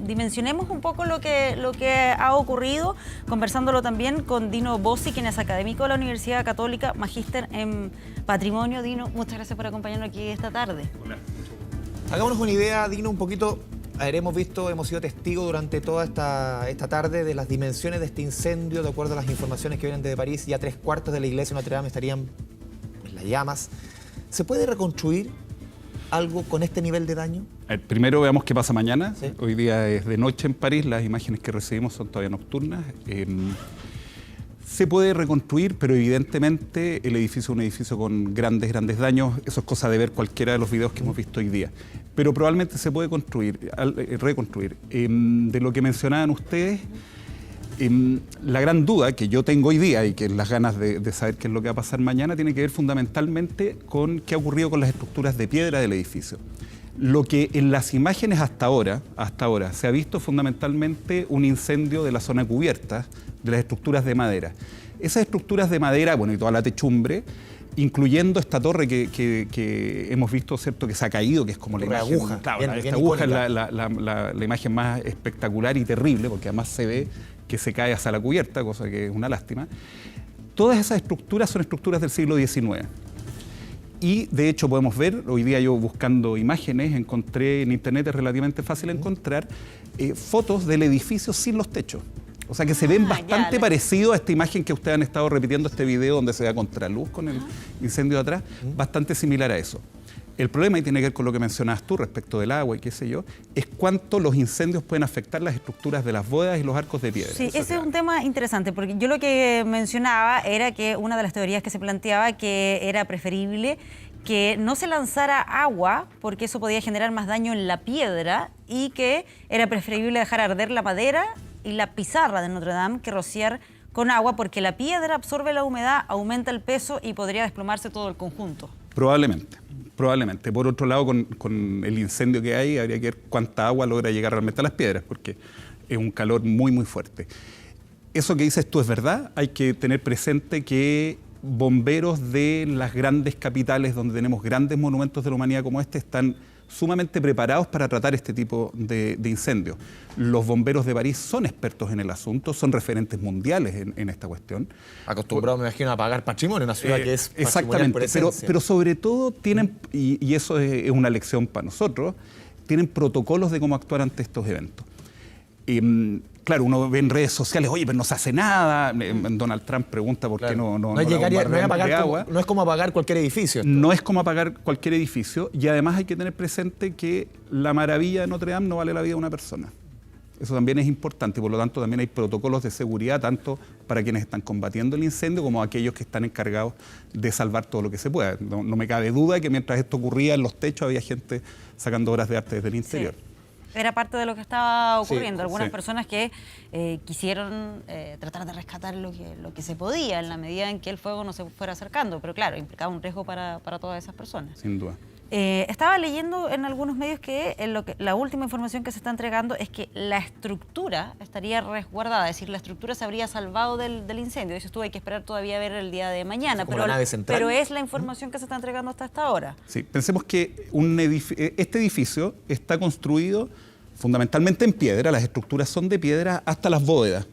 Dimensionemos un poco lo que ha ocurrido, conversándolo también con Dino Bossi, quien es académico de la Universidad Católica, magíster en Patrimonio. Dino, muchas gracias por acompañarnos aquí esta tarde. Hola. Hagámonos una idea, Dino, un poquito. Hemos sido testigos durante toda esta tarde de las dimensiones de este incendio. De acuerdo a las informaciones que vienen de París, ya 3/4 de la iglesia de Notre Dame estarían en las llamas. ¿Se puede reconstruir algo con este nivel de daño? Primero veamos qué pasa mañana. Sí. Hoy día es de noche en París, las imágenes que recibimos son todavía nocturnas. Se puede reconstruir, pero evidentemente el edificio es un edificio con grandes daños. Eso es cosa de ver cualquiera de los videos que hemos visto hoy día. Pero probablemente se puede reconstruir. De lo que mencionaban ustedes, la gran duda que yo tengo hoy día y que las ganas de saber qué es lo que va a pasar mañana tiene que ver fundamentalmente con qué ha ocurrido con las estructuras de piedra del edificio. Lo que en las imágenes hasta ahora se ha visto fundamentalmente un incendio de la zona cubierta, de las estructuras de madera. Esas estructuras de madera, bueno, y toda la techumbre, incluyendo esta torre que hemos visto, ¿cierto?, que se ha caído, que es como la imagen, aguja. Claro, Bien esta aguja icónica. es la imagen más espectacular y terrible, porque además se ve que se cae hacia la cubierta, cosa que es una lástima. Todas esas estructuras son estructuras del siglo XIX. Y de hecho podemos ver, hoy día yo buscando imágenes, encontré en internet, es relativamente fácil encontrar, fotos del edificio sin los techos. O sea que se ven bastante parecidos a esta imagen que ustedes han estado repitiendo, este video donde se da contraluz con el incendio de atrás, bastante similar a eso. El problema, y tiene que ver con lo que mencionabas tú respecto del agua y qué sé yo, es cuánto los incendios pueden afectar las estructuras de las bóvedas y los arcos de piedra. Sí, ese es un tema interesante, porque yo lo que mencionaba era que una de las teorías que se planteaba que era preferible que no se lanzara agua, porque eso podía generar más daño en la piedra, y que era preferible dejar arder la madera y la pizarra de Notre Dame que rociar con agua, porque la piedra absorbe la humedad, aumenta el peso y podría desplomarse todo el conjunto. Probablemente. Por otro lado, con el incendio que hay, habría que ver cuánta agua logra llegar realmente a las piedras, porque es un calor muy fuerte. Eso que dices tú es verdad. Hay que tener presente que bomberos de las grandes capitales, donde tenemos grandes monumentos de la humanidad como este, están sumamente preparados para tratar este tipo de incendios. Los bomberos de París son expertos en el asunto, son referentes mundiales en esta cuestión. Acostumbrados, me imagino, a pagar patrimonio, una ciudad que es exactamente, por esencia. pero sobre todo tienen, y eso es una lección para nosotros, tienen protocolos de cómo actuar ante estos eventos. Claro, uno ve en redes sociales, oye, pero no se hace nada. Donald Trump pregunta por qué no es como apagar cualquier edificio. No es como apagar cualquier edificio, y además hay que tener presente que la maravilla de Notre Dame no vale la vida de una persona. Eso también es importante, y por lo tanto también hay protocolos de seguridad, tanto para quienes están combatiendo el incendio como aquellos que están encargados de salvar todo lo que se pueda. No me cabe duda que mientras esto ocurría en los techos había gente sacando obras de arte desde el interior. Sí. Era parte de lo que estaba ocurriendo. Algunas sí. personas que quisieron tratar de rescatar lo que se podía en la medida en que el fuego no se fuera acercando. Pero claro, implicaba un riesgo para todas esas personas. Sin duda. Estaba leyendo en algunos medios que la última información que se está entregando es que la estructura estaría resguardada, es decir, la estructura se habría salvado del incendio. Dices tú, hay que esperar todavía a ver el día de mañana, pero es la información que se está entregando hasta esta hora. Sí, pensemos que este edificio está construido fundamentalmente en piedra, las estructuras son de piedra hasta las bóvedas.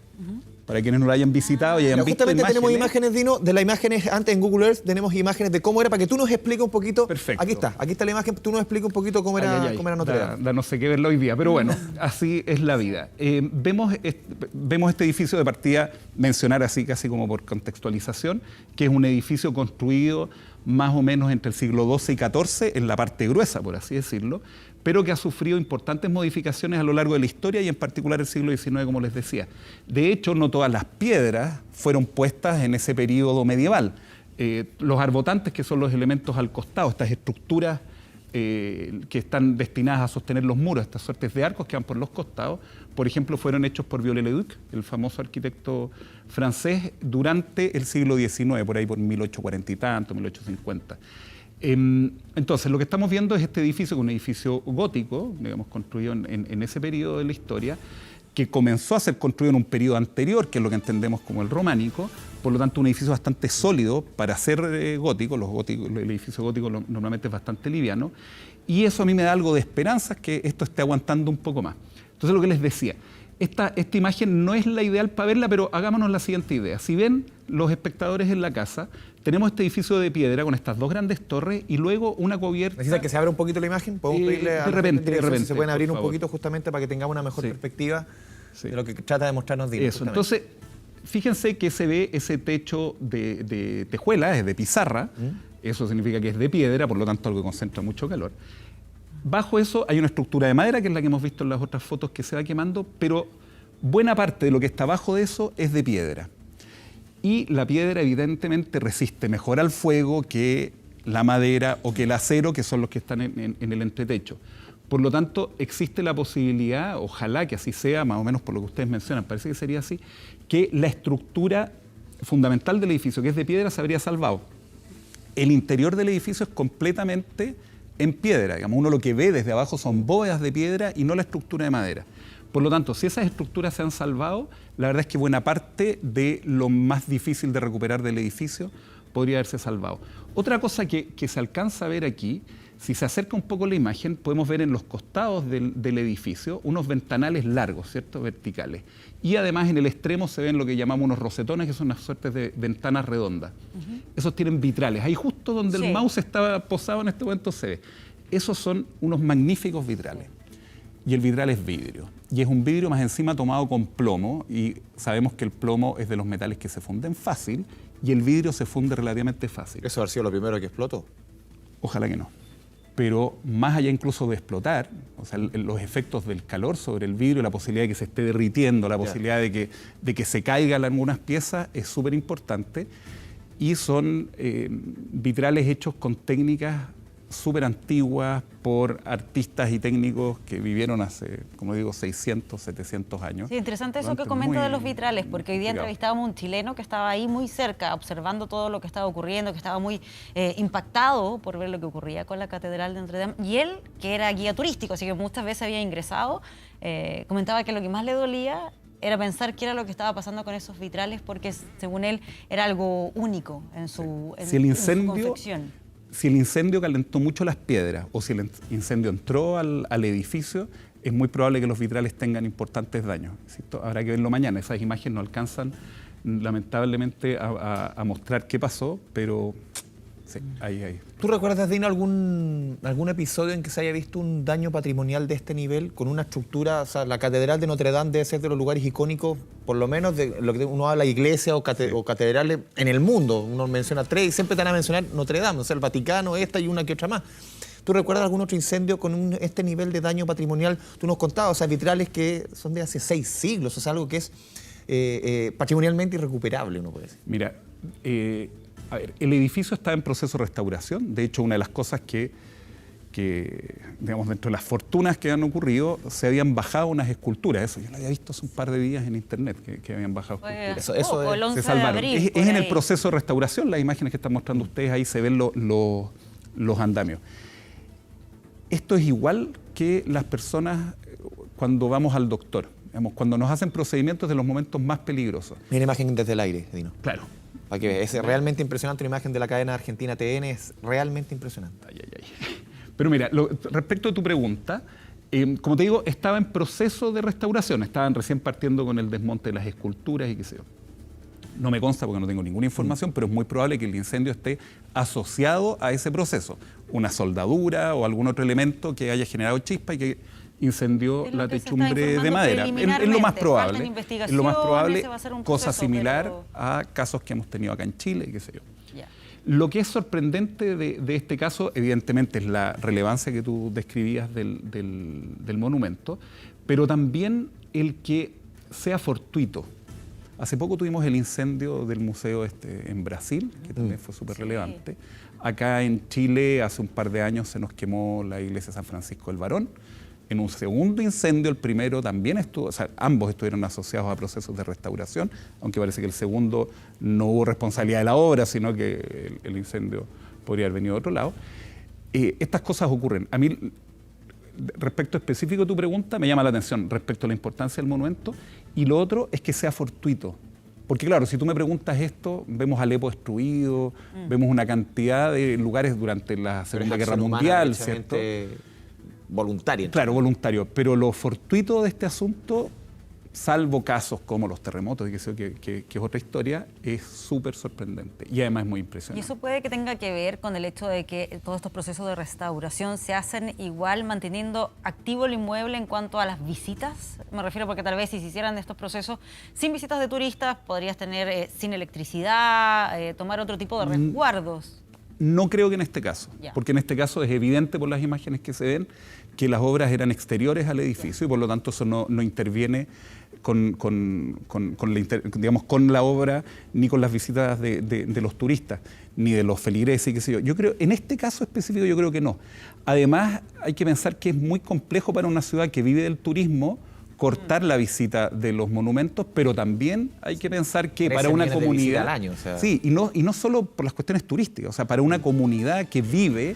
Para quienes no lo hayan visitado y hayan visto justamente imágenes. tenemos imágenes, Dino, de las imágenes antes en Google Earth, tenemos imágenes de cómo era, para que tú nos expliques un poquito. Perfecto. Aquí está la imagen, tú nos expliques un poquito cómo era Notre Dame. Da no sé qué verlo hoy día, pero bueno, así es la vida. Vemos este edificio de partida, mencionar así casi como por contextualización, que es un edificio construido más o menos entre el siglo XII y XIV, en la parte gruesa, por así decirlo, pero que ha sufrido importantes modificaciones a lo largo de la historia y en particular el siglo XIX, como les decía. De hecho, no todas las piedras fueron puestas en ese periodo medieval. Los arbotantes, que son los elementos al costado, estas estructuras que están destinadas a sostener los muros, estas suertes de arcos que van por los costados, por ejemplo, fueron hechos por Viollet-le-Duc, el famoso arquitecto francés, durante el siglo XIX, por ahí por 1840 y tanto, 1850. Entonces, lo que estamos viendo es este edificio, que es un edificio gótico, digamos, construido en ese periodo de la historia, que comenzó a ser construido en un periodo anterior, que es lo que entendemos como el románico, por lo tanto un edificio bastante sólido para ser gótico, el edificio gótico normalmente es bastante liviano, Y eso a mí me da algo de esperanza, que esto esté aguantando un poco más. Entonces, lo que les decía, esta imagen no es la ideal para verla, pero hagámonos la siguiente idea. Si ven los espectadores en la casa, tenemos este edificio de piedra con estas dos grandes torres y luego una cubierta. ¿Necesita que se abra un poquito la imagen? ¿Podemos pedirle a de repente, si se pueden abrir un favor. poquito justamente para que tengamos una mejor perspectiva Sí. de lo que trata de mostrarnos Dino? Eso, entonces, fíjense que se ve ese techo de tejuela, es de pizarra, eso significa que es de piedra, por lo tanto algo que concentra mucho calor. Bajo eso hay una estructura de madera, que es la que hemos visto en las otras fotos, que se va quemando, pero buena parte de lo que está abajo de eso es de piedra. Y la piedra evidentemente resiste mejor al fuego que la madera o que el acero, que son los que están en el entretecho. Por lo tanto, existe la posibilidad, ojalá que así sea, más o menos por lo que ustedes mencionan, parece que sería así, que la estructura fundamental del edificio, que es de piedra, se habría salvado. El interior del edificio es completamente en piedra. Digamos, uno lo que ve desde abajo son bóvedas de piedra y no la estructura de madera. Por lo tanto, si esas estructuras se han salvado, la verdad es que buena parte de lo más difícil de recuperar del edificio podría haberse salvado. Otra cosa que se alcanza a ver aquí, si se acerca un poco la imagen, podemos ver en los costados del edificio unos ventanales largos, ¿cierto? Verticales. Y además en el extremo se ven lo que llamamos unos rosetones, que son unas suertes de ventanas redondas. Esos tienen vitrales. Ahí justo donde el mouse estaba posado en este momento se ve. Esos son unos magníficos vitrales. Y el vitral es vidrio. Y es un vidrio más encima tomado con plomo, y sabemos que el plomo es de los metales que se funden fácil, y el vidrio se funde relativamente fácil. ¿Eso ha sido lo primero que explotó? Ojalá que no. Pero más allá incluso de explotar, o sea, los efectos del calor sobre el vidrio, la posibilidad de que se esté derritiendo, la posibilidad de que se caigan algunas piezas, es súper importante. Y son vitrales hechos con técnicas súper antiguas por artistas y técnicos que vivieron hace, como digo, 600, 700 años. Sí, interesante eso que comenta de los vitrales, porque hoy día entrevistábamos a un chileno que estaba ahí muy cerca, observando todo lo que estaba ocurriendo, que estaba muy impactado por ver lo que ocurría con la Catedral de Notre Dame. Y él, que era guía turístico, así que muchas veces había ingresado, comentaba que lo que más le dolía era pensar qué era lo que estaba pasando con esos vitrales, porque según él era algo único en su, en su confección. Si el incendio calentó mucho las piedras o si el incendio entró al edificio, es muy probable que los vitrales tengan importantes daños. ¿Cierto? Habrá que verlo mañana. Esas imágenes no alcanzan, lamentablemente, a mostrar qué pasó, pero sí, ahí. ¿Tú recuerdas, Dino, algún episodio en que se haya visto un daño patrimonial de este nivel con una estructura? O sea, la Catedral de Notre Dame debe ser de los lugares icónicos, por lo menos de lo que uno habla, iglesia o catedrales en el mundo. Uno menciona tres y siempre te van a mencionar Notre Dame, o sea, el Vaticano, esta y una que otra más. ¿Tú recuerdas algún otro incendio con este nivel de daño patrimonial? Tú nos contabas, o sea, vitrales que son de hace 6 siglos, o sea, algo que es patrimonialmente irrecuperable, uno puede decir. Mira, a ver, el edificio está en proceso de restauración. De hecho, una de las cosas que digamos, dentro de las fortunas que han ocurrido, se habían bajado unas esculturas. Eso yo lo había visto hace un par de días en internet, que habían bajado esculturas. Eso se salvaron. Es en el proceso de restauración. Las imágenes que están mostrando ustedes ahí se ven los andamios. Esto es igual que las personas cuando vamos al doctor. Digamos, cuando nos hacen procedimientos de los momentos más peligrosos. Mira la imagen desde el aire, Dino. Claro. Para que veas, es realmente impresionante. Una imagen de la cadena Argentina TN es realmente impresionante. Pero mira, respecto a tu pregunta, como te digo, estaba en proceso de restauración. Estaban recién partiendo con el desmonte de las esculturas y qué sé yo. No me consta porque no tengo ninguna información, pero es muy probable que el incendio esté asociado a ese proceso. Una soldadura o algún otro elemento que haya generado chispa y que incendió la techumbre de madera. Es lo más probable. Es lo más probable, cosa similar a casos que hemos tenido acá en Chile y qué sé yo. Lo que es sorprendente de este caso, evidentemente, es la relevancia que tú describías del monumento, pero también el que sea fortuito. Hace poco tuvimos el incendio del museo en Brasil, que también fue súper relevante. Acá en Chile, hace un par de años, se nos quemó la iglesia de San Francisco del Barón. En un segundo incendio, el primero también estuvo, o sea, ambos estuvieron asociados a procesos de restauración, aunque parece que el segundo no hubo responsabilidad de la obra, sino que el incendio podría haber venido de otro lado. Estas cosas ocurren. A mí, respecto específico a tu pregunta, me llama la atención respecto a la importancia del monumento, y lo otro es que sea fortuito, Porque claro, si tú me preguntas esto, vemos Alepo destruido, vemos una cantidad de lugares durante la Segunda Guerra Mundial, ¿cierto? Voluntaria. Claro, voluntario. Pero lo fortuito de este asunto, salvo casos como los terremotos, que es otra historia, es súper sorprendente y además es muy Y impresionante. eso puede que tenga que ver con el hecho de que todos estos procesos de restauración se hacen igual manteniendo activo el inmueble en cuanto a las visitas. Me refiero porque tal vez si se hicieran estos procesos sin visitas de turistas, podrías tener sin electricidad, tomar otro tipo de resguardos. No creo que en este caso, Ya. porque en este caso es evidente por las imágenes que se ven que las obras eran exteriores al edificio y por lo tanto eso no interviene con la obra ni con las visitas de los turistas, ni de los feligreses y qué sé yo. Yo creo, en este caso específico yo creo que no. Además hay que pensar que es muy complejo para una ciudad que vive del turismo cortar la visita de los monumentos, pero también hay que pensar que 13 para una millones de visitas comunidad... al año, o sea. Sí, y no solo por las cuestiones turísticas, o sea, para una comunidad que vive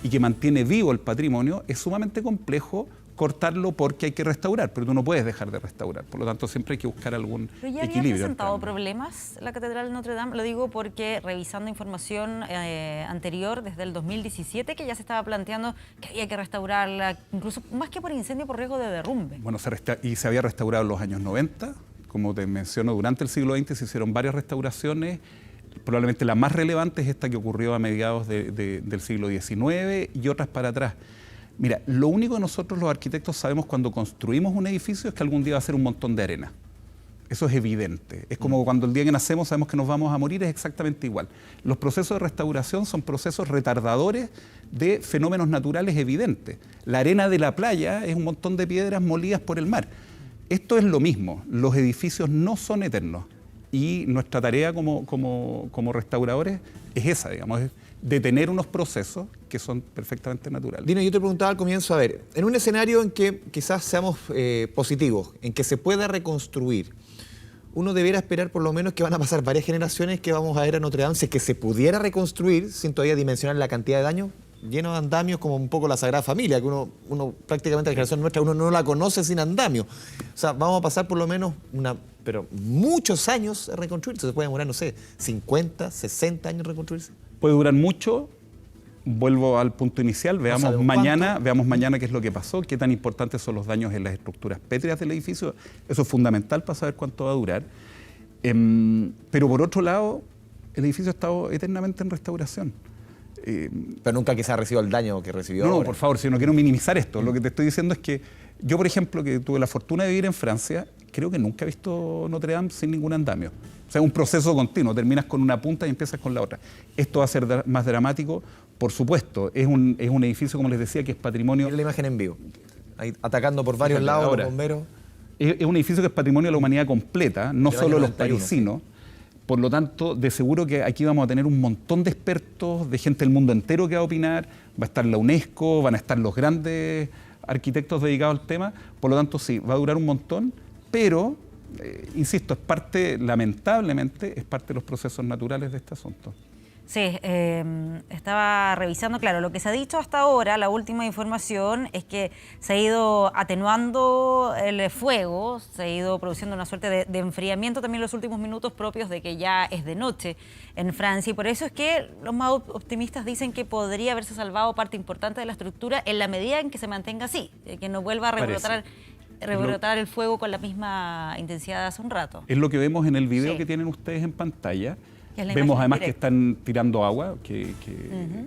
y que mantiene vivo el patrimonio, es sumamente complejo cortarlo porque hay que restaurar, pero tú no puedes dejar de restaurar. Por lo tanto, siempre hay que buscar algún ¿Pero ya había equilibrio. presentado problemas la Catedral de Notre Dame? Lo digo porque revisando información anterior, desde el 2017, que ya se estaba planteando que había que restaurarla, incluso más que por incendio, por riesgo de derrumbe. Bueno, se había restaurado en los años 90, como te menciono, durante el siglo XX se hicieron varias restauraciones. Probablemente la más relevante es esta que ocurrió a mediados del siglo XIX y otras para atrás. Mira, lo único que nosotros los arquitectos sabemos cuando construimos un edificio es que algún día va a ser un montón de arena. Eso es evidente. Es como cuando el día que nacemos sabemos que nos vamos a morir, es exactamente igual. Los procesos de restauración son procesos retardadores de fenómenos naturales evidentes. La arena de la playa es un montón de piedras molidas por el mar. Esto es lo mismo. Los edificios no son eternos. Y nuestra tarea como restauradores es esa, digamos, es detener unos procesos que son perfectamente naturales. Dino, yo te preguntaba al comienzo, a ver, en un escenario en que quizás seamos positivos, en que se pueda reconstruir, uno debiera esperar por lo menos que van a pasar varias generaciones que vamos a ver a Notre Dame, si es que se pudiera reconstruir sin todavía dimensionar la cantidad de daños, lleno de andamios como un poco la Sagrada Familia, que uno prácticamente la generación nuestra, uno no la conoce sin andamios. O sea, vamos a pasar por lo menos pero muchos años en reconstruirse. Se puede demorar, no sé, 50, 60 años en reconstruirse. Puede durar mucho. Vuelvo al punto inicial, veamos mañana qué es lo que pasó, qué tan importantes son los daños en las estructuras pétreas del edificio. Eso es fundamental para saber cuánto va a durar. Pero por otro lado, el edificio ha estado eternamente en restauración. Pero nunca quizás recibió el daño que recibió No, ahora. por favor, si no quiero minimizar esto. Lo que te estoy diciendo es que yo, por ejemplo, que tuve la fortuna de vivir en Francia, creo que nunca he visto Notre Dame sin ningún andamio. O sea, es un proceso continuo, terminas con una punta y empiezas con la otra. Esto va a ser más dramático, por supuesto. Es un edificio, como les decía, que es patrimonio... Mira la imagen en vivo. Ahí atacando por varios lados ahora, los bomberos. Es un edificio que es patrimonio de la humanidad completa, no Del solo año los 91. parisinos. Por lo tanto, de seguro que aquí vamos a tener un montón de expertos, de gente del mundo entero que va a opinar. Va a estar la UNESCO, van a estar los grandes arquitectos dedicados al tema. Por lo tanto, sí, va a durar un montón, pero, insisto, lamentablemente, es parte de los procesos naturales de este asunto. Sí, estaba revisando, claro, lo que se ha dicho hasta ahora, la última información es que se ha ido atenuando el fuego, se ha ido produciendo una suerte de enfriamiento también en los últimos minutos propios de que ya es de noche en Francia y por eso es que los más optimistas dicen que podría haberse salvado parte importante de la estructura en la medida en que se mantenga así, que no vuelva a rebrotar el fuego con la misma intensidad de hace un rato. Es lo que vemos en el video Sí. que tienen ustedes en pantalla. Es la Vemos imagen además directa. que están tirando agua, que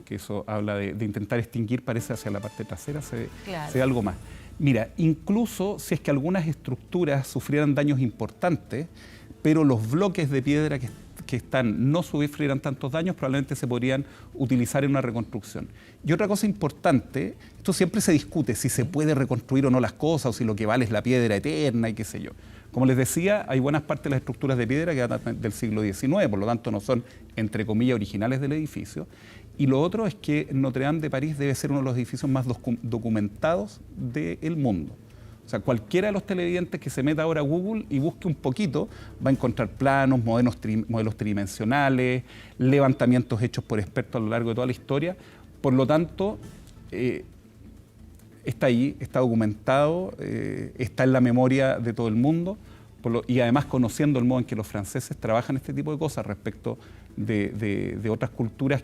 eso habla de intentar extinguir, parece hacia la parte trasera, se Claro. ve algo más. Mira, incluso si es que algunas estructuras sufrieran daños importantes, pero los bloques de piedra que están no sufrieran tantos daños, probablemente se podrían utilizar en una reconstrucción. Y otra cosa importante, esto siempre se discute si se puede reconstruir o no las cosas, o si lo que vale es la piedra eterna y qué sé yo. Como les decía, hay buenas partes de las estructuras de piedra que datan del siglo XIX, por lo tanto no son, entre comillas, originales del edificio. Y lo otro es que Notre Dame de París debe ser uno de los edificios más documentados del mundo. O sea, cualquiera de los televidentes que se meta ahora a Google y busque un poquito, va a encontrar planos, modelos tridimensionales, levantamientos hechos por expertos a lo largo de toda la historia. Por lo tanto, está ahí, está documentado, está en la memoria de todo el mundo. y además conociendo el modo en que los franceses trabajan este tipo de cosas respecto de otras culturas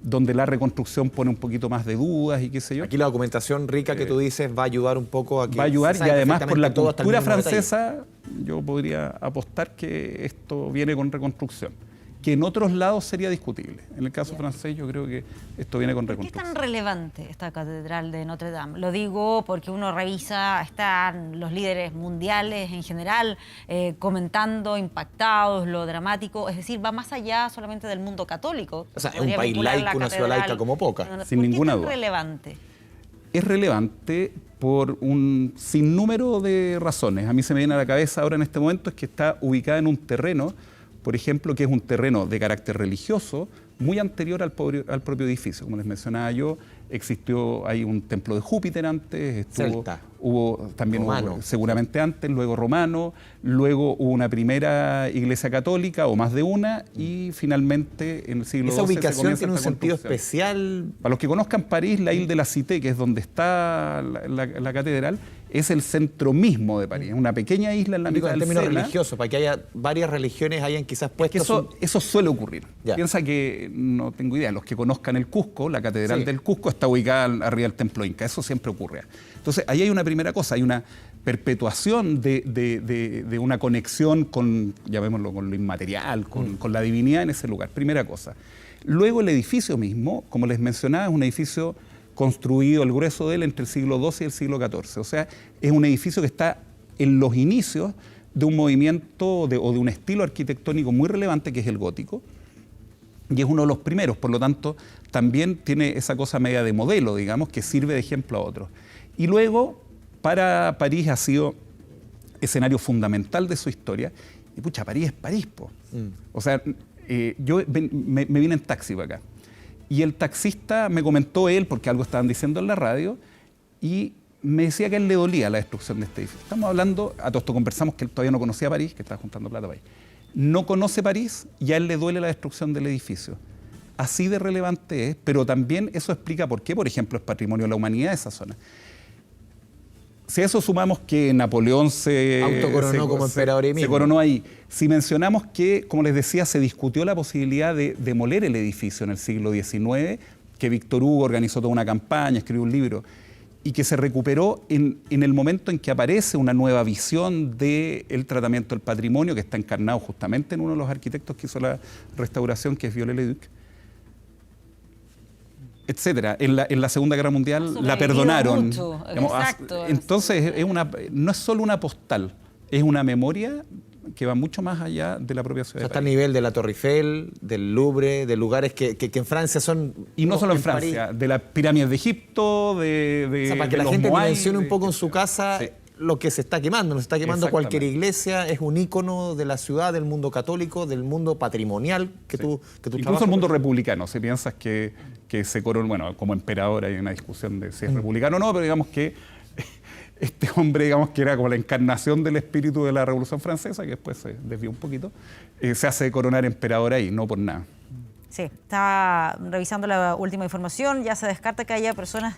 donde la reconstrucción pone un poquito más de dudas y qué sé yo. Aquí la documentación rica que tú dices va a ayudar un poco a que... Va a ayudar, y además por la todo hasta el cultura mínimo francesa detalle. yo podría apostar que esto viene con reconstrucción, que en otros lados sería discutible. En el caso francés yo creo que esto viene con ¿Por qué es reconstrucción. tan relevante esta catedral de Notre Dame? Lo digo porque uno revisa, están los líderes mundiales en general comentando, impactados, lo dramático, es decir, va más allá solamente del mundo católico. O sea, es un Podría país vincular la laico, una ciudad catedral. laica como pocas. Sin ninguna duda. ¿Por qué es tan relevante? Es relevante por un sinnúmero de razones. A mí se me viene a la cabeza ahora en este momento es que está ubicada en un terreno, por ejemplo, que es un terreno de carácter religioso muy anterior al propio edificio. Como les mencionaba yo, hay un templo de Júpiter antes, Celta. hubo también Romano. seguramente antes, luego romano, luego hubo una primera iglesia católica o más de una, y finalmente en el siglo XII Esa ubicación se comienza tiene un esta sentido construcción. especial. Para los que conozcan París, la Ile de la Cité, que es donde está la catedral, es el centro mismo de París. Es una pequeña isla en la Digo, mitad en del términos Sena. religiosos, para que haya varias religiones hayan quizás Que puesto eso suele ocurrir. Ya. Piensa que, no tengo idea, los que conozcan el Cusco, la catedral Sí. del Cusco está ubicada arriba del templo Inca. Eso siempre ocurre. Entonces, ahí hay una primera cosa, hay una perpetuación de una conexión con, llamémoslo, con lo inmaterial, con la divinidad en ese lugar. Primera cosa. Luego el edificio mismo, como les mencionaba, es un edificio construido, el grueso de él, entre el siglo XII y el siglo XIV. O sea, es un edificio que está en los inicios de un movimiento o de un estilo arquitectónico muy relevante que es el gótico, y es uno de los primeros, por lo tanto, también tiene esa cosa media de modelo, digamos, que sirve de ejemplo a otros. Y luego, para París ha sido escenario fundamental de su historia, y pucha, París es París, po. O sea, yo me vine en taxi para acá, y el taxista me comentó porque algo estaban diciendo en la radio, y me decía que a él le dolía la destrucción de este edificio. Estamos hablando, a todo esto conversamos que él todavía no conocía París, que estaba juntando plata para ahí. No conoce París y a él le duele la destrucción del edificio. Así de relevante es, pero también eso explica por qué, por ejemplo, es patrimonio de la humanidad esa zona. Si a eso sumamos que Napoleón se autocoronó como emperador y mismo. Se coronó ahí. Si mencionamos que, como les decía, se discutió la posibilidad de demoler el edificio en el siglo XIX, que Víctor Hugo organizó toda una campaña, escribió un libro, y que se recuperó en el momento en que aparece una nueva visión del tratamiento del patrimonio, que está encarnado justamente en uno de los arquitectos que hizo la restauración, que es Viollet-le-Duc, etcétera. En la Segunda Guerra Mundial la perdonaron. Mucho. Digamos, Exacto. entonces, no es solo una postal, es una memoria que va mucho más allá de la propia O ciudad sea, de está a París. nivel de la Torre Eiffel, del Louvre, de lugares que en Francia son... Y no solo en París. Francia, de las pirámides de Egipto, de O sea, para que de la los gente Moai, dimensione un poco en su casa Sí. lo que se está quemando. No se está quemando cualquier Exactamente. iglesia, es un ícono de la ciudad, del mundo católico, del mundo patrimonial que tú Incluso trabajas. el mundo republicano, si piensas que se coronó, bueno, como emperador hay una discusión de si es republicano o no, pero digamos que este hombre, digamos que era como la encarnación del espíritu de la Revolución Francesa, que después se desvió un poquito, se hace coronar emperador ahí, no por nada. Sí, estaba revisando la última información, ya se descarta que haya personas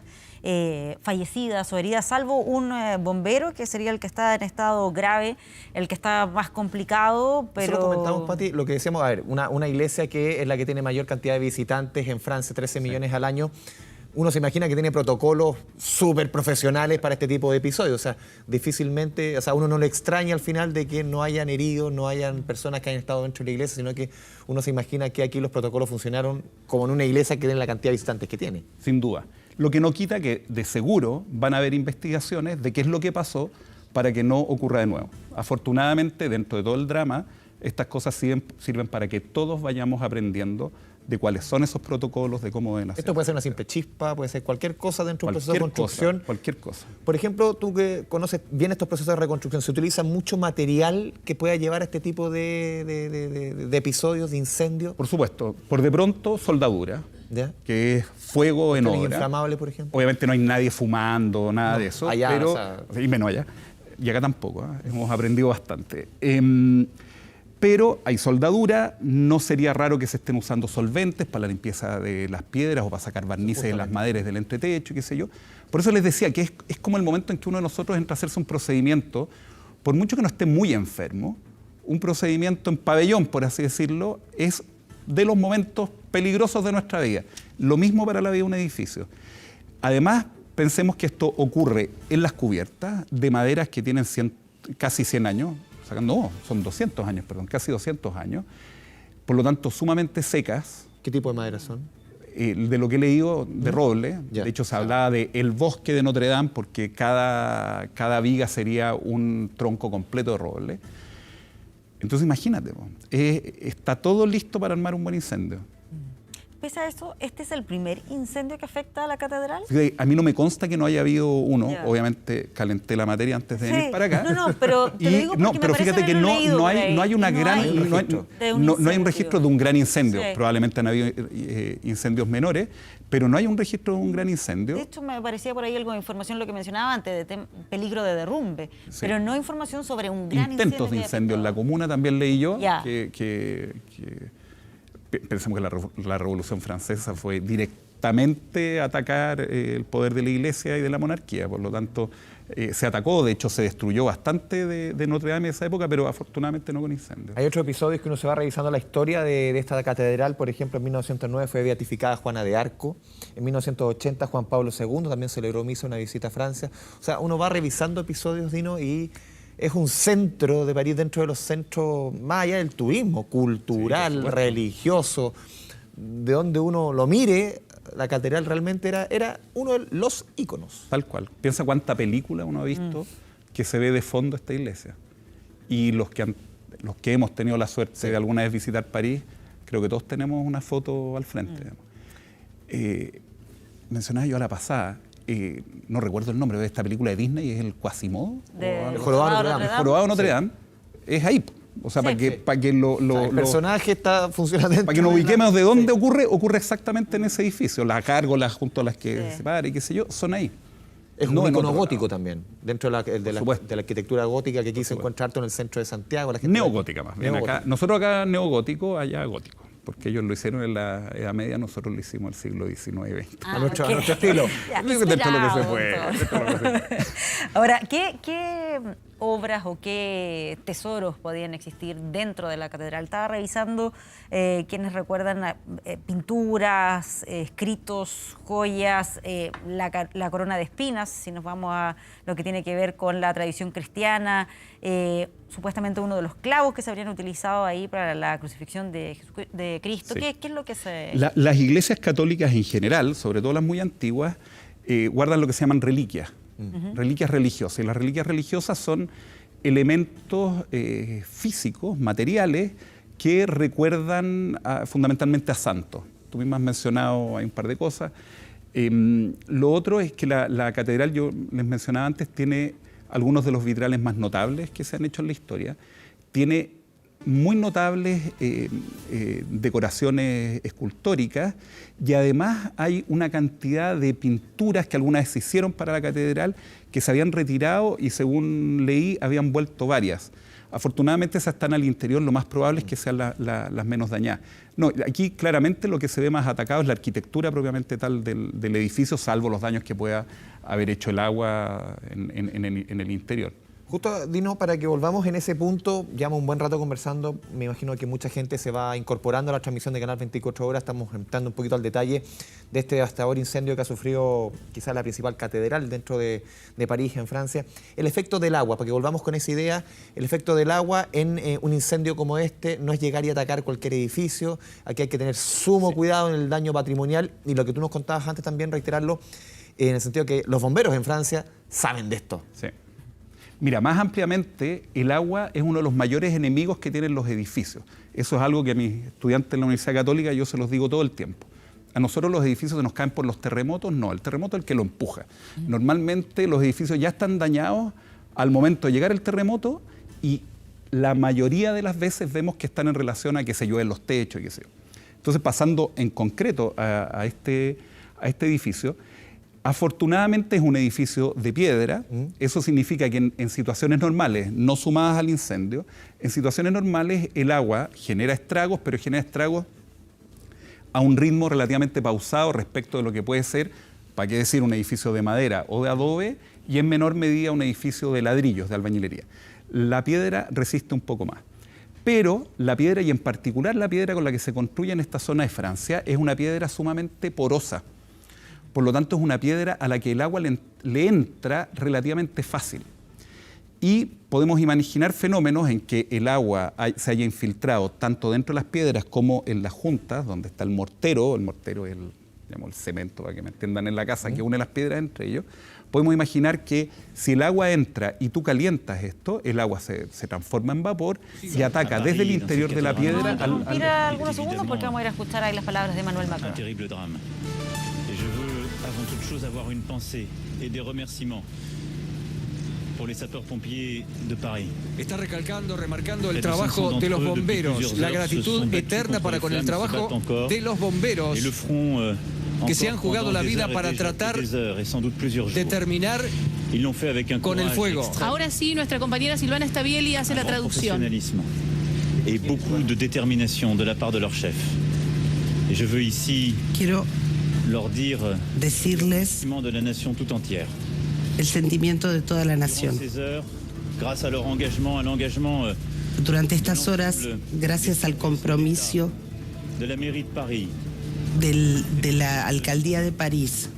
fallecidas o heridas, salvo un bombero, que sería el que está en estado grave, el que está más complicado, pero... Nosotros comentamos, Pati, lo que decíamos, a ver, una iglesia que es la que tiene mayor cantidad de visitantes en Francia, 13 millones al año. Uno se imagina que tiene protocolos súper profesionales para este tipo de episodios. O sea, difícilmente, o sea, uno no le extraña al final de que no hayan heridos, no hayan personas que hayan estado dentro de la iglesia, sino que uno se imagina que aquí los protocolos funcionaron como en una iglesia que tiene la cantidad de visitantes que tiene. Sin duda. Lo que no quita que de seguro van a haber investigaciones de qué es lo que pasó para que no ocurra de nuevo. Afortunadamente, dentro de todo el drama, estas cosas sirven para que todos vayamos aprendiendo de cuáles son esos protocolos, de cómo deben hacer. Esto puede ser una simple chispa, puede ser cualquier cosa dentro de un proceso de construcción. Cualquier cosa. Por ejemplo, tú que conoces bien estos procesos de reconstrucción, ¿se utiliza mucho material que pueda llevar a este tipo de episodios, de incendios? Por supuesto, por de pronto, soldadura, ¿Ya? que es fuego en ¿Cuestiones obra. inflamables, por ejemplo? Obviamente no hay nadie fumando, nada No, de eso, allá, pero, o sea- y menos allá, y acá tampoco, hemos aprendido bastante. Pero hay soldadura, no sería raro que se estén usando solventes para la limpieza de las piedras o para sacar barnices de las maderas del entretecho, qué sé yo. Por eso les decía que es como el momento en que uno de nosotros entra a hacerse un procedimiento por mucho que no esté muy enfermo, un procedimiento en pabellón, por así decirlo, es de los momentos peligrosos de nuestra vida. Lo mismo para la vida de un edificio. Además, pensemos que esto ocurre en las cubiertas de maderas que tienen casi 100 años, son 200 años, perdón, casi 200 años, por lo tanto sumamente secas. ¿Qué tipo de madera son? De lo que he leído, de roble. Ya. De hecho, se hablaba de el bosque de Notre Dame porque cada viga sería un tronco completo de roble. Entonces, imagínate, está todo listo para armar un buen incendio. Pese a eso, ¿este es el primer incendio que afecta a la catedral? A mí no me consta que no haya habido uno. Ya. Obviamente calenté la materia antes de venir para acá. No, pero te lo digo porque pero me parece fíjate que haberlo leído no por hay ahí. una gran, hay no hay un registro de un gran incendio. Sí. Probablemente han habido incendios menores, pero no hay un registro de un gran incendio. De hecho, me parecía por ahí algo de información, lo que mencionaba antes, de peligro de derrumbe, Sí. pero no información sobre un gran Intentos de incendio en la comuna también leí yo, Ya. pensemos que la Revolución Francesa fue directamente atacar el poder de la Iglesia y de la monarquía, por lo tanto se atacó, de hecho se destruyó bastante de Notre Dame en esa época, pero afortunadamente no con incendios. Hay otros episodios que uno se va revisando la historia de esta catedral. Por ejemplo, en 1909 fue beatificada Juana de Arco. En 1980 Juan Pablo II también celebró misa, una visita a Francia. O sea, uno va revisando episodios, Dino, y es un centro de París dentro de los centros, más allá del turismo, cultural, Sí, religioso. De donde uno lo mire, la catedral realmente era uno de los íconos. Tal cual. Piensa cuánta película uno ha visto que se ve de fondo esta iglesia. Y los que hemos tenido la suerte de alguna vez visitar París, creo que todos tenemos una foto al frente. Mencionaba yo a la pasada, no recuerdo el nombre de esta película de Disney, es el Quasimodo. El jorobado de Notre Dame. El jorobado de Notre Dame. Es ahí. O sea, Sí. para que El personaje está funcionando. para que nos ubiquemos de dónde ocurre exactamente en ese edificio. Las gárgolas junto a las que Sí. se para y qué sé yo, son ahí. Es No un en icono otro gótico lado. también, dentro de la supuesto. arquitectura gótica que quiso encontrarte en el centro de Santiago. La gente Neogótica más bien. Neogótica. Nosotros acá neogótico, allá gótico. Porque ellos lo hicieron en la Edad Media, nosotros lo hicimos en el siglo XIX y XX. A nuestro ok. estilo. Ya, Dentro de lo que se inspirado, puede, entonces. dentro de lo que se puede. Ahora, ¿qué obras o qué tesoros podían existir dentro de la catedral? Estaba revisando quienes recuerdan pinturas, escritos, joyas, la corona de espinas, si nos vamos a lo que tiene que ver con la tradición cristiana, supuestamente uno de los clavos que se habrían utilizado ahí para la crucifixión de Cristo. Sí. ¿Qué es lo que se...? Las iglesias católicas en general, sobre todo las muy antiguas, guardan lo que se llaman reliquias, reliquias religiosas. Y las reliquias religiosas son elementos físicos, materiales, que recuerdan fundamentalmente a santos. Tú misma has mencionado, hay un par de cosas. Lo otro es que la catedral, yo les mencionaba antes, tiene algunos de los vitrales más notables que se han hecho en la historia. Tiene muy notables decoraciones escultóricas y además hay una cantidad de pinturas que algunas vez se hicieron para la catedral que se habían retirado y según leí habían vuelto varias. Afortunadamente esas están al interior, lo más probable es que sean las menos dañadas. No, aquí claramente lo que se ve más atacado es la arquitectura propiamente tal del edificio, salvo los daños que pueda haber hecho el agua en el interior. Justo, Dino, para que volvamos en ese punto, llevamos un buen rato conversando, me imagino que mucha gente se va incorporando a la transmisión de Canal 24 Horas, estamos entrando un poquito al detalle de este devastador incendio que ha sufrido quizás la principal catedral dentro de París, en Francia. El efecto del agua, para que volvamos con esa idea, el efecto del agua en un incendio como este no es llegar y atacar cualquier edificio, aquí hay que tener sumo cuidado en el daño patrimonial y lo que tú nos contabas antes también, reiterarlo, en el sentido que los bomberos en Francia saben de esto. Sí. Mira, más ampliamente, el agua es uno de los mayores enemigos que tienen los edificios. Eso es algo que a mis estudiantes en la Universidad Católica yo se los digo todo el tiempo. A nosotros los edificios se nos caen por los terremotos, no, el terremoto es el que lo empuja. Normalmente los edificios ya están dañados al momento de llegar el terremoto y la mayoría de las veces vemos que están en relación a que se llueven los techos y qué sé yo. Entonces, pasando en concreto a este edificio, afortunadamente es un edificio de piedra, eso significa que en situaciones normales, no sumadas al incendio, en situaciones normales el agua genera estragos, pero genera estragos a un ritmo relativamente pausado respecto de lo que puede ser, para qué decir, un edificio de madera o de adobe, y en menor medida un edificio de ladrillos, de albañilería. La piedra resiste un poco más. Pero la piedra, y en particular la piedra con la que se construye en esta zona de Francia, es una piedra sumamente porosa. Por lo tanto, es una piedra a la que el agua le entra relativamente fácil. Y podemos imaginar fenómenos en que el agua se haya infiltrado tanto dentro de las piedras como en las juntas, donde está el mortero es el cemento, para que me entiendan, en la casa, que une las piedras entre ellos. Podemos imaginar que si el agua entra y tú calientas esto, el agua se transforma en vapor y ataca desde el interior de la piedra Mira algunos segundos porque vamos a ir a escuchar ahí las palabras de Emmanuel Macron. Un terrible drame. Et je veux avant toute chose avoir une pensée et des remerciements pour les sapeurs-pompiers de Paris. Está remarcando el trabajo de los bomberos, la gratitud eterna para con el trabajo de los bomberos que se han jugado la vida para tratar de terminar con el fuego. Ahora sí, nuestra compañera Silvana Stabieli hace la traducción. Et beaucoup de détermination de la part de leur chef. Et je veux ici Quiero leur dire decirles de la nation tout entière. el sentimiento de toda la nación. Ces heures, grâce à leur engagement, à l'engagement Durante estas horas, gracias al compromiso de la mairie de Paris, de la alcaldía de París,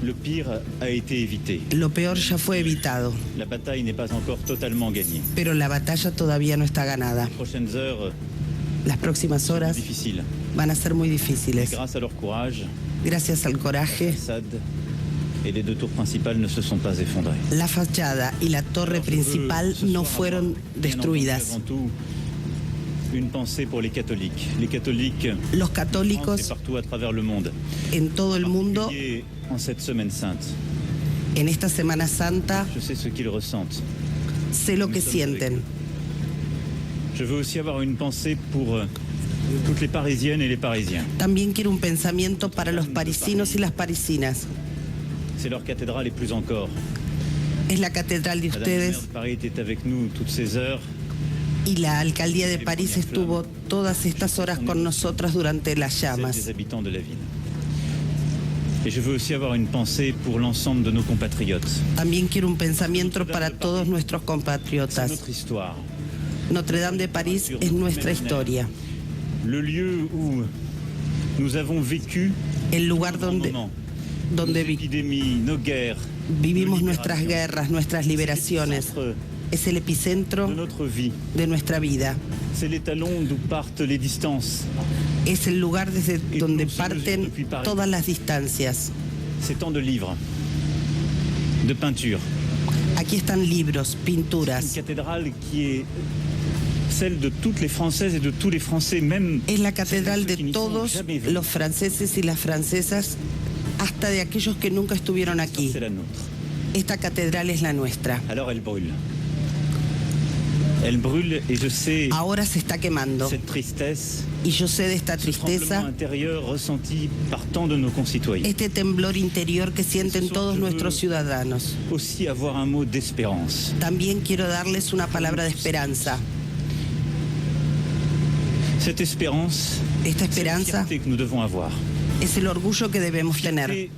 le pire a été évité. lo peor ya fue evitado, La bataille n'est pas encore totalement gagnée. pero la batalla todavía no está ganada. Les prochaines heures Las próximas horas difficiles. van a ser muy difíciles. Grâce à leur courage, Gracias al coraje, Assad et les deux tours principales ne se sont pas effondrées. la fachada y la torre principal no fueron destruidas. Avant tout, une pensée pour les catholiques. Les catholiques Los en France et católicos partout à travers le monde. en todo el mundo, Et en cette semaine sainte, en esta Semana Santa, je sais ce qu'ils ressentent. sé lo que sienten. Je veux aussi avoir une pensée pour toutes les Parisiennes et les Parisiens. También quiero un pensamiento para los parisinos y las parisinas. C'est leur cathédrale et plus encore. Es la catedral de Madame la maire ustedes de Paris était avec nous toutes ces heures. y la alcaldía de París estuvo todas estas horas con nosotras durante las Celle llamas. des habitants de la ville. Et je veux aussi avoir une pensée pour l'ensemble de nos compatriotes. También quiero un pensamiento para todos nuestros C'est compatriotas. notre histoire. Notre-Dame de París es nuestra historia, Le lieu où nous avons vécu el lugar donde nos vi- épidémies, nos guerres, vivimos nos nuestras libérations. guerras, nuestras liberaciones. C'est Es el de epicentro notre vie. de nuestra vida. C'est l'étalon d'où partent les distances. Es el lugar desde donde parten todas las distancias. C'est tant de livres, de peintures. Aquí están libros, Une pinturas. cathédrale qui est celle de toutes les Françaises et de tous les Français, même Es la catedral ceux de qui n'y sont todos jamais venus. los franceses y las francesas, hasta de aquellos que nunca estuvieron aquí. C'est la nôtre. Esta catedral es la nuestra. Alors elle brûle. Elle brûle et je sais Ahora se está quemando. cette tristesse, Y yo sé de esta ce tremblement tristeza, intérieur ressenti par tant de nos concitoyens. este temblor interior que sienten todos nuestros ciudadanos. Aussi avoir un mot d'espérance. También quiero darles una palabra de esperanza. Cette espérance, Esta c'est la esperanza fierté que nous devons avoir. es el orgullo que debemos tener. Fierté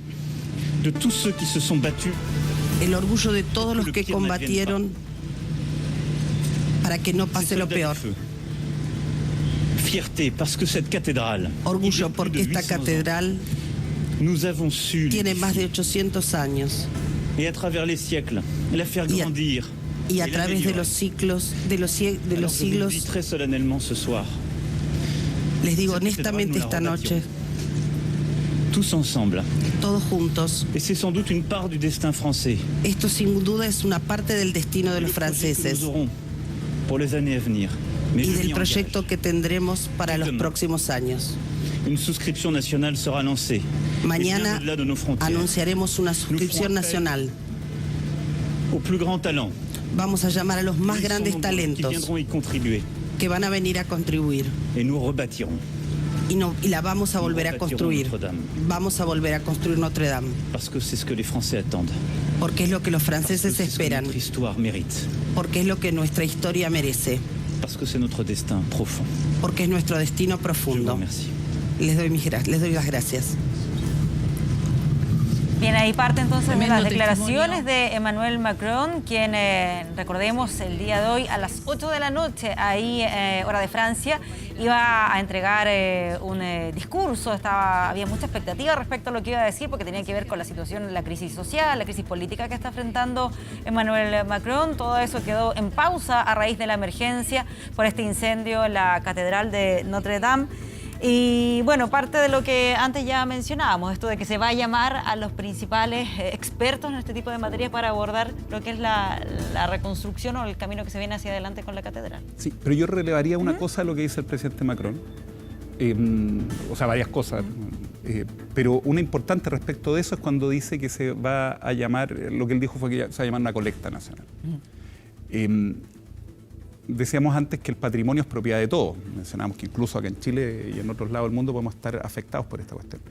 de tous ceux qui se sont battus El orgullo de todos los que combatieron para que no ces pase lo soldats peor. du feu. Fierté parce que cette cathédrale, Orgullo qui a plus porque de esta 800 ans, catedral nous avons su tiene más de l'édifier. 800 años Et à travers les siècles, la faire Y a- grandir. y a et través de l'améliorer. los ciclos, de los Alors, je vous le siglos, dis très solennellement ce soir, les digo cette honestamente esta cathédrale, nous la noche, tous ensemble. todos juntos, Et c'est sans doute une part du destin français. esto sin duda es una parte del destino de los Le projet que franceses nous aurons pour les années à venir. Mais y je del m'y proyecto engage. que tendremos para los próximos años. Une souscription nationale sera lancée. Et bien Mañana au-delà de nos frontières, anunciaremos una suscripción nacional. aux plus grands talents. Vamos a llamar a los más Ils sont grandes nombreux qui talentos viendront y contribuer. que van a venir a contribuir Et nous rebâtirons. y la vamos a volver a construir. Vamos a volver a construir Notre Dame, Parce que c'est ce que les Français attendent. porque es lo que los Parce que franceses c'est ce que esperan, notre histoire mérite. porque es lo que nuestra historia merece, Parce que c'est notre destin profond. porque es nuestro destino Je vous profundo. remercie. Les doy las gracias. Bien, ahí parte entonces de las Tremendo declaraciones testimonio. de Emmanuel Macron, quien, recordemos, el día de hoy a las 8 de la noche, ahí, hora de Francia, iba a entregar un discurso. Había mucha expectativa respecto a lo que iba a decir, porque tenía que ver con la situación, la crisis social, la crisis política que está enfrentando Emmanuel Macron. Todo eso quedó en pausa a raíz de la emergencia por este incendio en la Catedral de Notre Dame. Y bueno, parte de lo que antes ya mencionábamos, esto de que se va a llamar a los principales expertos en este tipo de materias para abordar lo que es la reconstrucción o el camino que se viene hacia adelante con la catedral. Sí, pero yo relevaría una cosa de lo que dice el presidente Macron, o sea, varias cosas, pero una importante respecto de eso es cuando dice que se va a llamar, lo que él dijo fue que se va a llamar una colecta nacional. Decíamos antes que el patrimonio es propiedad de todos. Mencionamos que incluso acá en Chile y en otros lados del mundo podemos estar afectados por esta cuestión.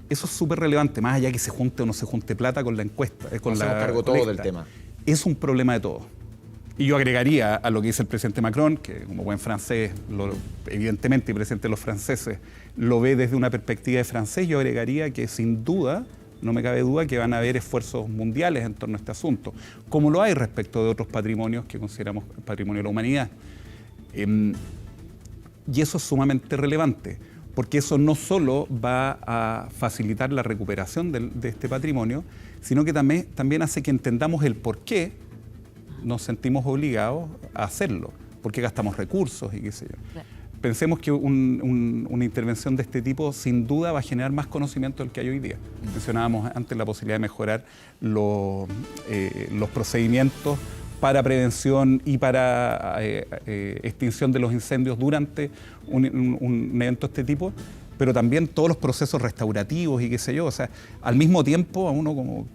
Eso es súper relevante, más allá que se junte o no se junte plata con la encuesta. Con la cargo todo del tema. Es un problema de todos. Y yo agregaría a lo que dice el presidente Macron, que como buen francés, evidentemente, y presidente de los franceses, lo ve desde una perspectiva de francés, yo agregaría que sin duda, no me cabe duda que van a haber esfuerzos mundiales en torno a este asunto, como lo hay respecto de otros patrimonios que consideramos patrimonio de la humanidad. Y eso es sumamente relevante, porque eso no solo va a facilitar la recuperación de este patrimonio, sino que también hace que entendamos el por qué nos sentimos obligados a hacerlo, por qué gastamos recursos y qué sé yo. Claro. Pensemos que una intervención de este tipo sin duda va a generar más conocimiento del que hay hoy día. Mencionábamos antes la posibilidad de mejorar los procedimientos para prevención y para extinción de los incendios durante un evento de este tipo, pero también todos los procesos restaurativos y qué sé yo. O sea, al mismo tiempo, a uno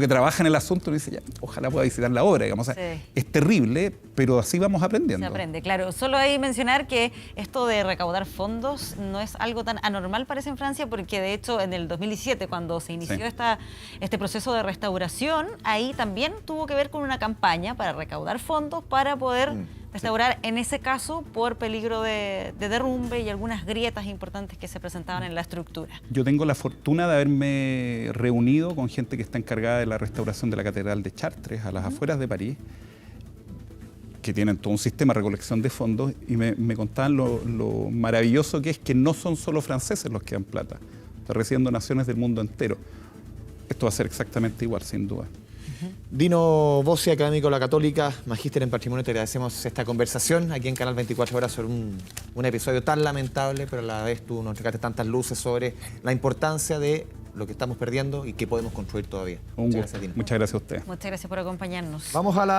que trabaja en el asunto le dice, ya, ojalá pueda visitar la obra, digamos. O sea, Sí. es terrible, pero así vamos aprendiendo. Se aprende, claro. Solo ahí mencionar que esto de recaudar fondos no es algo tan anormal, parece, en Francia, porque de hecho en el 2017, cuando se inició Sí. este proceso de restauración, ahí también tuvo que ver con una campaña para recaudar fondos para poder restaurar, en ese caso, por peligro de derrumbe y algunas grietas importantes que se presentaban en la estructura. Yo tengo la fortuna de haberme reunido con gente que está encargada de la restauración de la Catedral de Chartres, a las afueras de París, que tienen todo un sistema de recolección de fondos, y me contaban lo maravilloso que es que no son solo franceses los que dan plata, está recibiendo naciones del mundo entero. Esto va a ser exactamente igual, sin duda. Dino Bossi, académico de la Católica, magíster en patrimonio, te agradecemos esta conversación aquí en Canal 24 Horas sobre un episodio tan lamentable, pero a la vez tú nos entregaste tantas luces sobre la importancia de lo que estamos perdiendo y que podemos construir todavía. Un Muchas gusto. gracias, Dino. Muchas gracias a ustedes. Muchas gracias por acompañarnos. Vamos a la